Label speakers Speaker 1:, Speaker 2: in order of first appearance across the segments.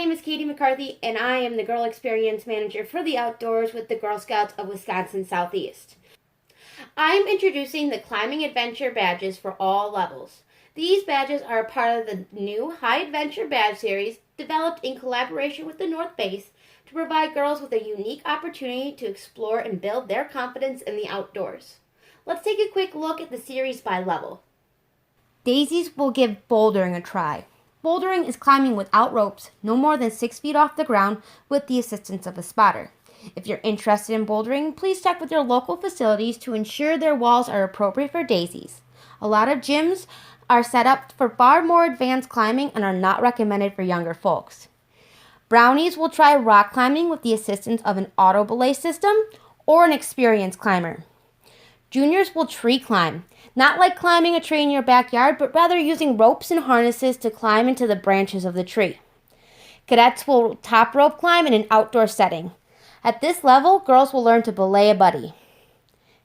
Speaker 1: name is Katie McCarthy, and I am the Girl Experience Manager for the Outdoors with the Girl Scouts of Wisconsin Southeast. I'm introducing the Climbing Adventure badges for all levels. These badges are a part of the new High Adventure Badge Series developed in collaboration with the North Base to provide girls with a unique opportunity to explore and build their confidence in the outdoors. Let's take a quick look at the series by level. Daisies will give bouldering a try. Bouldering is climbing without ropes, no more than 6 feet off the ground, with the assistance of a spotter. If you're interested in bouldering, please check with your local facilities to ensure their walls are appropriate for daisies. A lot of gyms are set up for far more advanced climbing and are not recommended for younger folks. Brownies will try rock climbing with the assistance of an auto belay system or an experienced climber. Juniors will tree climb, not like climbing a tree in your backyard, but rather using ropes and harnesses to climb into the branches of the tree. Cadets will top rope climb in an outdoor setting. At this level, girls will learn to belay a buddy.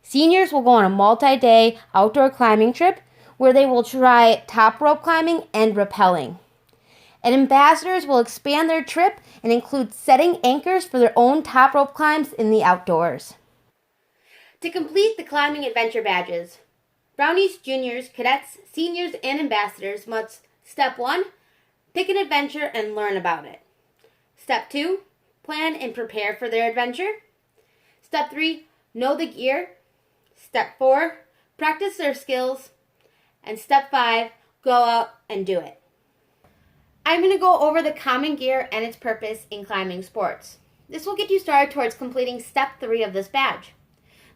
Speaker 1: Seniors will go on a multi-day outdoor climbing trip where they will try top rope climbing and rappelling. And ambassadors will expand their trip and include setting anchors for their own top rope climbs in the outdoors. To complete the Climbing Adventure badges, Brownies, Juniors, Cadets, Seniors, and Ambassadors must Step 1. Pick an adventure and learn about it. Step 2. Plan and prepare for their adventure. Step 3. Know the gear. Step 4. Practice their skills. And Step 5. Go out and do it. I'm going to go over the common gear and its purpose in climbing sports. This will get you started towards completing Step 3 of this badge.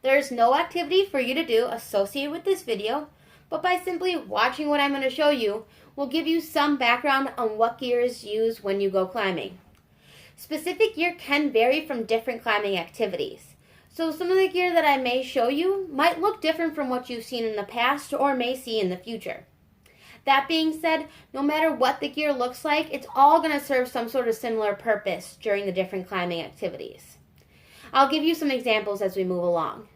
Speaker 1: There is no activity for you to do associated with this video, but by simply watching what I'm going to show you will give you some background on what gear is used when you go climbing. Specific gear can vary from different climbing activities, so some of the gear that I may show you might look different from what you've seen in the past or may see in the future. That being said, no matter what the gear looks like, it's all going to serve some sort of similar purpose during the different climbing activities. I'll give you some examples as we move along.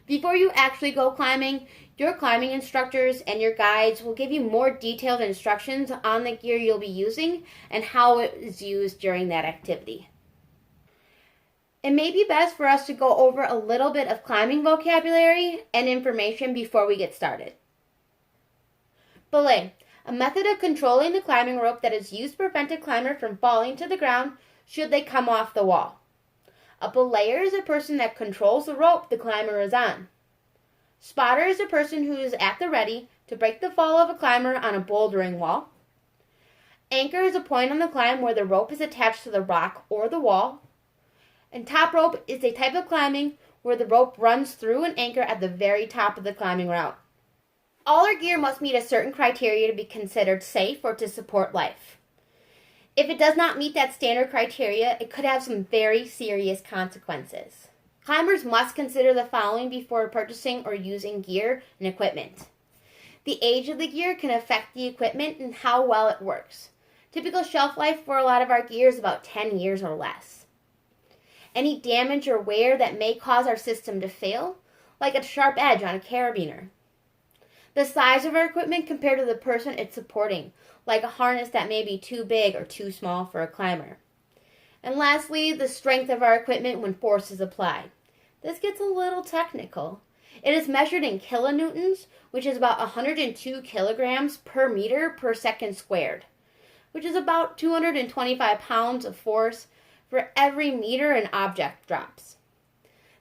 Speaker 1: Before you actually go climbing, your climbing instructors and your guides will give you more detailed instructions on the gear you'll be using and how it is used during that activity. It may be best for us to go over a little bit of climbing vocabulary and information before we get started. Belay, a method of controlling the climbing rope that is used to prevent a climber from falling to the ground should they come off the wall. A belayer is a person that controls the rope the climber is on. Spotter is a person who is at the ready to break the fall of a climber on a bouldering wall. Anchor is a point on the climb where the rope is attached to the rock or the wall. And top rope is a type of climbing where the rope runs through an anchor at the very top of the climbing route. All our gear must meet a certain criteria to be considered safe or to support life. If it does not meet that standard criteria, it could have some very serious consequences. Climbers must consider the following before purchasing or using gear and equipment. The age of the gear can affect the equipment and how well it works. Typical shelf life for a lot of our gear is about 10 years or less. Any damage or wear that may cause our system to fail, like a sharp edge on a carabiner. The size of our equipment compared to the person it's supporting, like a harness that may be too big or too small for a climber. And lastly, the strength of our equipment when force is applied. This gets a little technical. It is measured in kilonewtons, which is about 102 kilograms per meter per second squared, which is about 225 pounds of force for every meter an object drops.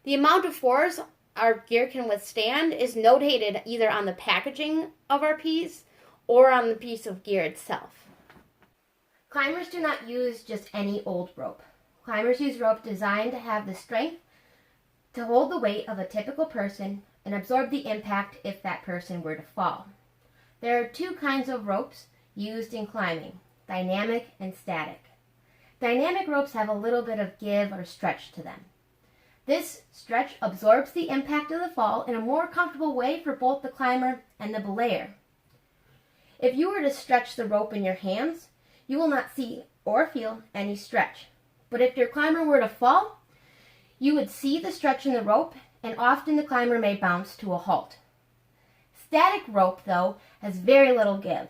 Speaker 1: The amount of force our gear can withstand is notated either on the packaging of our piece or on the piece of gear itself. Climbers do not use just any old rope. Climbers use rope designed to have the strength to hold the weight of a typical person and absorb the impact if that person were to fall. There are two kinds of ropes used in climbing, dynamic and static. Dynamic ropes have a little bit of give or stretch to them. This stretch absorbs the impact of the fall in a more comfortable way for both the climber and the belayer. If you were to stretch the rope in your hands, you will not see or feel any stretch. But if your climber were to fall, you would see the stretch in the rope, and often the climber may bounce to a halt. Static rope, though, has very little give.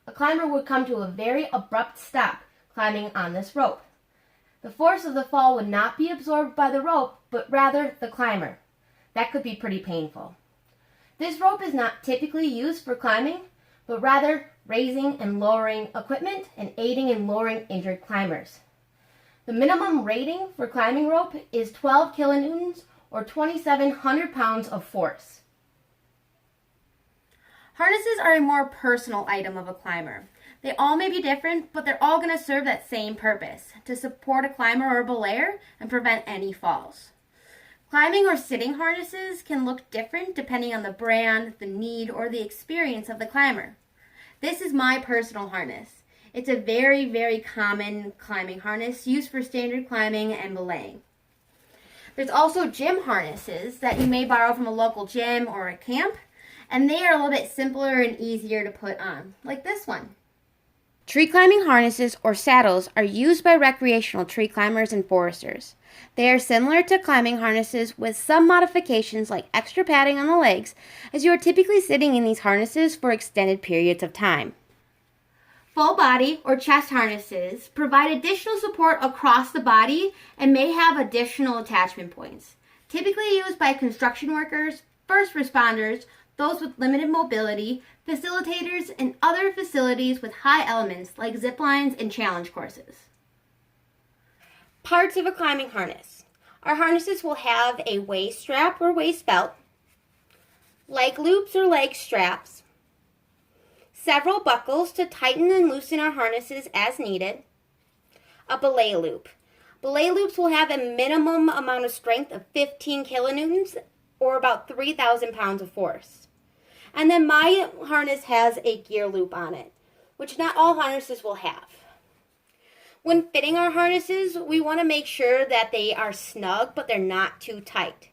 Speaker 1: A climber would come to a very abrupt stop, climbing on this rope. The force of the fall would not be absorbed by the rope, but rather the climber. That could be pretty painful. This rope is not typically used for climbing, but rather raising and lowering equipment and aiding in lowering injured climbers. The minimum rating for climbing rope is 12 kilonewtons or 2,700 pounds of force. Harnesses are a more personal item of a climber. They all may be different, but they're all going to serve that same purpose, to support a climber or belayer and prevent any falls. Climbing or sitting harnesses can look different depending on the brand, the need, or the experience of the climber. This is my personal harness. It's a very, very common climbing harness used for standard climbing and belaying. There's also gym harnesses that you may borrow from a local gym or a camp, and they are a little bit simpler and easier to put on, like this one. Tree climbing harnesses or saddles are used by recreational tree climbers and foresters. They are similar to climbing harnesses with some modifications like extra padding on the legs, as you are typically sitting in these harnesses for extended periods of time. Full body or chest harnesses provide additional support across the body and may have additional attachment points. Typically used by construction workers, first responders, those with limited mobility, facilitators, and other facilities with high elements like zip lines and challenge courses. Parts of a climbing harness. Our harnesses will have a waist strap or waist belt, leg loops or leg straps, several buckles to tighten and loosen our harnesses as needed, a belay loop. Belay loops will have a minimum amount of strength of 15 kilonewtons or about 3,000 pounds of force. And then my harness has a gear loop on it, which not all harnesses will have. When fitting our harnesses, we want to make sure that they are snug, but they're not too tight.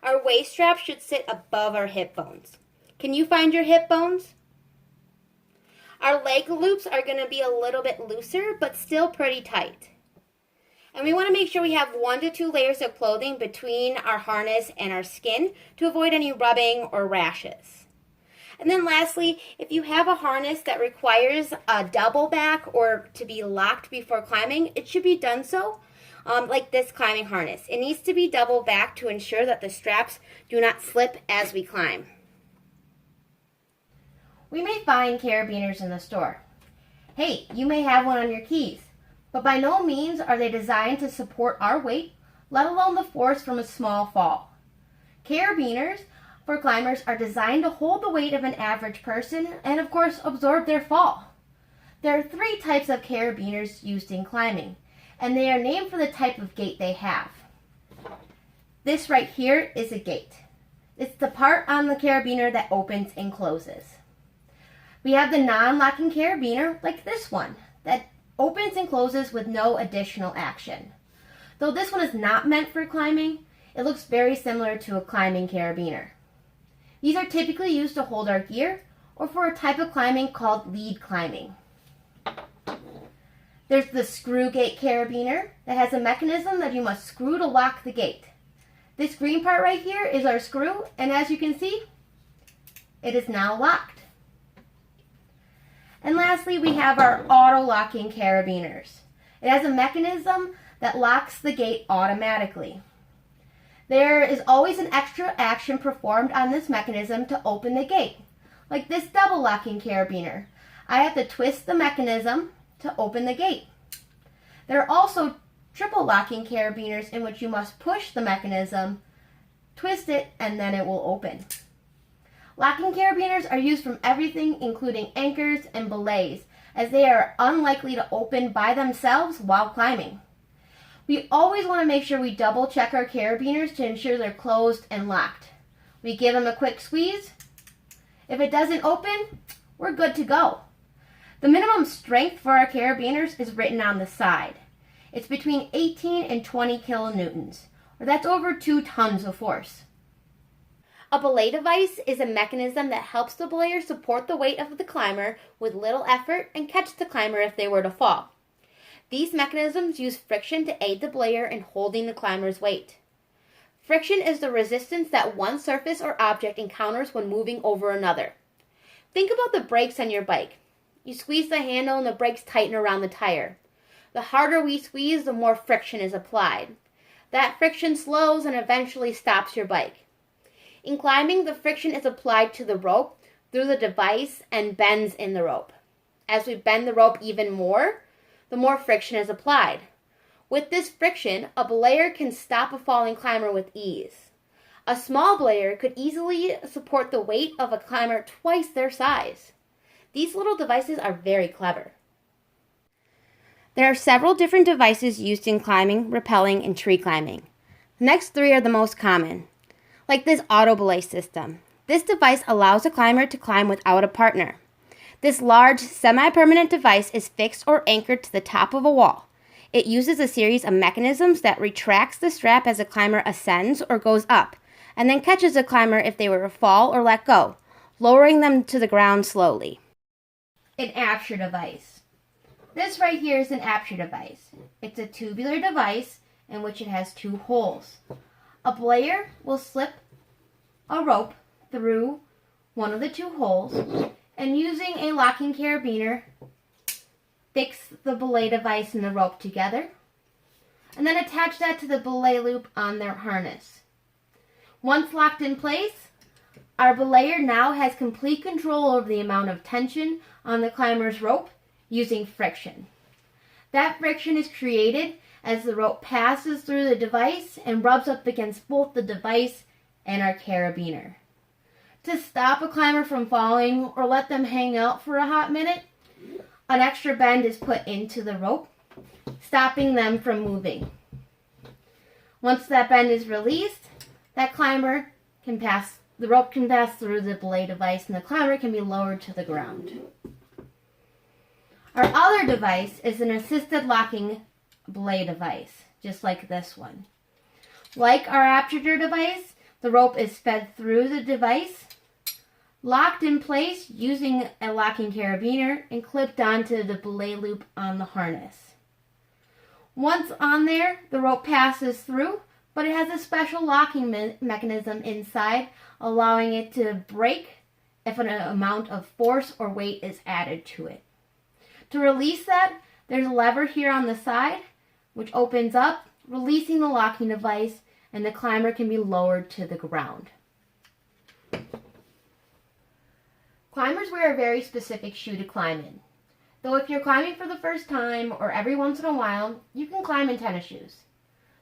Speaker 1: Our waist strap should sit above our hip bones. Can you find your hip bones? Our leg loops are going to be a little bit looser, but still pretty tight. And we want to make sure we have 1 to 2 layers of clothing between our harness and our skin to avoid any rubbing or rashes. And then lastly, if you have a harness that requires a double back or to be locked before climbing, it should be done so, like this climbing harness. It needs to be double back to ensure that the straps do not slip as we climb. We may find carabiners in the store. Hey, you may have one on your keys, but by no means are they designed to support our weight, let alone the force from a small fall. Carabiners for climbers are designed to hold the weight of an average person and, of course, absorb their fall. There are 3 types of carabiners used in climbing, and they are named for the type of gait they have. This right here is a gate. It's the part on the carabiner that opens and closes. We have the non-locking carabiner, like this one, that opens and closes with no additional action. Though this one is not meant for climbing, it looks very similar to a climbing carabiner. These are typically used to hold our gear or for a type of climbing called lead climbing. There's the screw gate carabiner that has a mechanism that you must screw to lock the gate. This green part right here is our screw, and as you can see, it is now locked. And lastly, we have our auto-locking carabiners. It has a mechanism that locks the gate automatically. There is always an extra action performed on this mechanism to open the gate, like this double locking carabiner. I have to twist the mechanism to open the gate. There are also triple locking carabiners in which you must push the mechanism, twist it, and then it will open. Locking carabiners are used from everything including anchors and belays, as they are unlikely to open by themselves while climbing. We always want to make sure we double check our carabiners to ensure they're closed and locked. We give them a quick squeeze. If it doesn't open, we're good to go. The minimum strength for our carabiners is written on the side. It's between 18 and 20 kilonewtons, or that's over 2 tons of force. A belay device is a mechanism that helps the belayer support the weight of the climber with little effort and catch the climber if they were to fall. These mechanisms use friction to aid the belayer in holding the climber's weight. Friction is the resistance that one surface or object encounters when moving over another. Think about the brakes on your bike. You squeeze the handle and the brakes tighten around the tire. The harder we squeeze, the more friction is applied. That friction slows and eventually stops your bike. In climbing, the friction is applied to the rope through the device and bends in the rope. As we bend the rope even more, the more friction is applied. With this friction, a belayer can stop a falling climber with ease. A small belayer could easily support the weight of a climber twice their size. These little devices are very clever. There are several different devices used in climbing, rappelling, and tree climbing. The next three are the most common, like this auto belay system. This device allows a climber to climb without a partner. This large, semi-permanent device is fixed or anchored to the top of a wall. It uses a series of mechanisms that retracts the strap as a climber ascends or goes up, and then catches a climber if they were to fall or let go, lowering them to the ground slowly. An aperture device. This right here is an aperture device. It's a tubular device in which it has two holes. A belayer will slip a rope through one of the two holes and using a locking carabiner, fix the belay device and the rope together and then attach that to the belay loop on their harness. Once locked in place, our belayer now has complete control over the amount of tension on the climber's rope using friction. That friction is created as the rope passes through the device and rubs up against both the device and our carabiner. To stop a climber from falling or let them hang out for a hot minute, an extra bend is put into the rope, stopping them from moving. Once that bend is released, that climber can pass, the rope can pass through the belay device and the climber can be lowered to the ground. Our other device is an assisted locking belay device, just like this one. Like our aperture device, the rope is fed through the device, locked in place using a locking carabiner, and clipped onto the belay loop on the harness. Once on there, the rope passes through, but it has a special locking mechanism inside, allowing it to break if an amount of force or weight is added to it. To release that, there's a lever here on the side, which opens up, releasing the locking device, and the climber can be lowered to the ground. Climbers wear a very specific shoe to climb in. Though if you're climbing for the first time or every once in a while, you can climb in tennis shoes.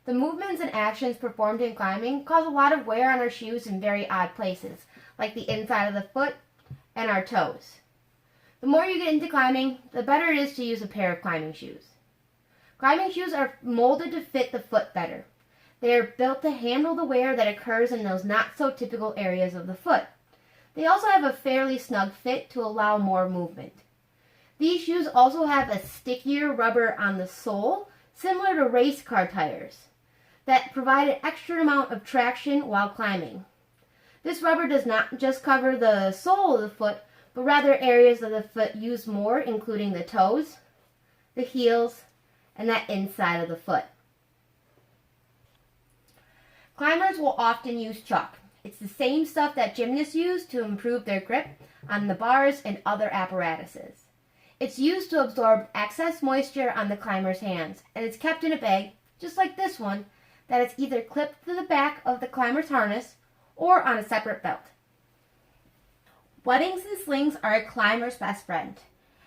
Speaker 1: The movements and actions performed in climbing cause a lot of wear on our shoes in very odd places, like the inside of the foot and our toes. The more you get into climbing, the better it is to use a pair of climbing shoes. Climbing shoes are molded to fit the foot better. They are built to handle the wear that occurs in those not so typical areas of the foot. They also have a fairly snug fit to allow more movement. These shoes also have a stickier rubber on the sole, similar to race car tires, that provide an extra amount of traction while climbing. This rubber does not just cover the sole of the foot, but rather areas of the foot used more, including the toes, the heels, and that inside of the foot. Climbers will often use chalk. It's the same stuff that gymnasts use to improve their grip on the bars and other apparatuses. It's used to absorb excess moisture on the climber's hands, and it's kept in a bag, just like this one, that is either clipped to the back of the climber's harness or on a separate belt. Weddings and slings are a climber's best friend.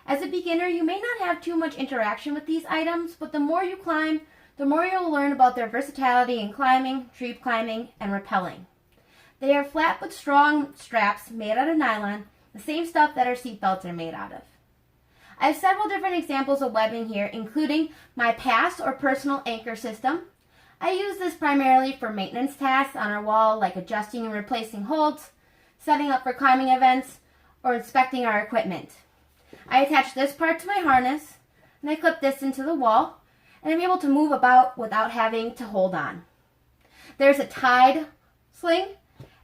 Speaker 1: As a beginner, you may not have too much interaction with these items, but the more you climb, the more you'll learn about their versatility in climbing, tree climbing, and rappelling. They are flat but strong straps made out of nylon, the same stuff that our seat belts are made out of. I have several different examples of webbing here, including my pass or personal anchor system. I use this primarily for maintenance tasks on our wall, like adjusting and replacing holds, setting up for climbing events, or inspecting our equipment. I attach this part to my harness, and I clip this into the wall, and I'm able to move about without having to hold on. There's a tied sling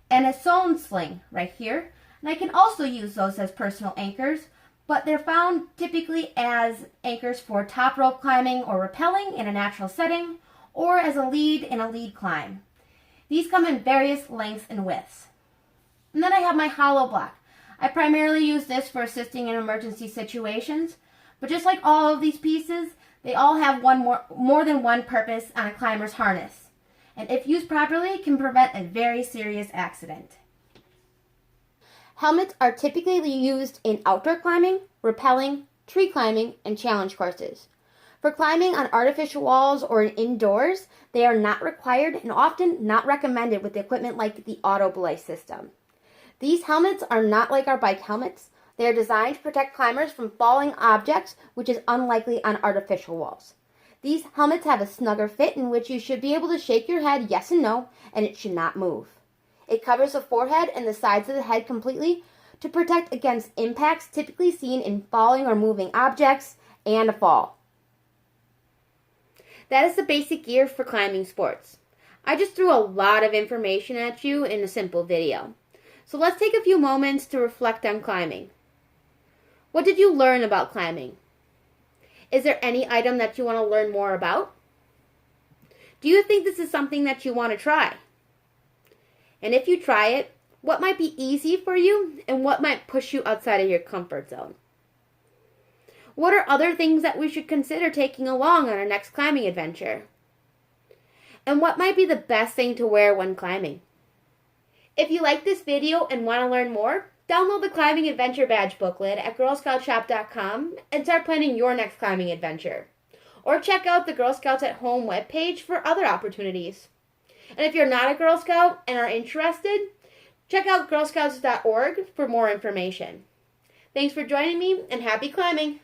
Speaker 1: and a sewn sling right here, and I can also use those as personal anchors, but they're found typically as anchors for top rope climbing or rappelling in a natural setting, or as a lead in a lead climb. These come in various lengths and widths. And then I have my hollow block. I primarily use this for assisting in emergency situations, but just like all of these pieces, They all have more than one purpose on a climber's harness, and if used properly, can prevent a very serious accident. Helmets are typically used in outdoor climbing, rappelling, tree climbing, and challenge courses. For climbing on artificial walls or indoors, they are not required and often not recommended with equipment like the auto belay system. These helmets are not like our bike helmets. They are designed to protect climbers from falling objects, which is unlikely on artificial walls. These helmets have a snugger fit in which you should be able to shake your head yes and no, and it should not move. It covers the forehead and the sides of the head completely to protect against impacts typically seen in falling or moving objects and a fall. That is the basic gear for climbing sports. I just threw a lot of information at you in a simple video. So let's take a few moments to reflect on climbing. What did you learn about climbing? Is there any item that you want to learn more about? Do you think this is something that you want to try? And if you try it, what might be easy for you and what might push you outside of your comfort zone? What are other things that we should consider taking along on our next climbing adventure? And what might be the best thing to wear when climbing? If you like this video and want to learn more, download the Climbing Adventure Badge booklet at girlscoutshop.com and start planning your next climbing adventure. Or check out the Girl Scouts at Home webpage for other opportunities. And if you're not a Girl Scout and are interested, check out girlscouts.org for more information. Thanks for joining me and happy climbing!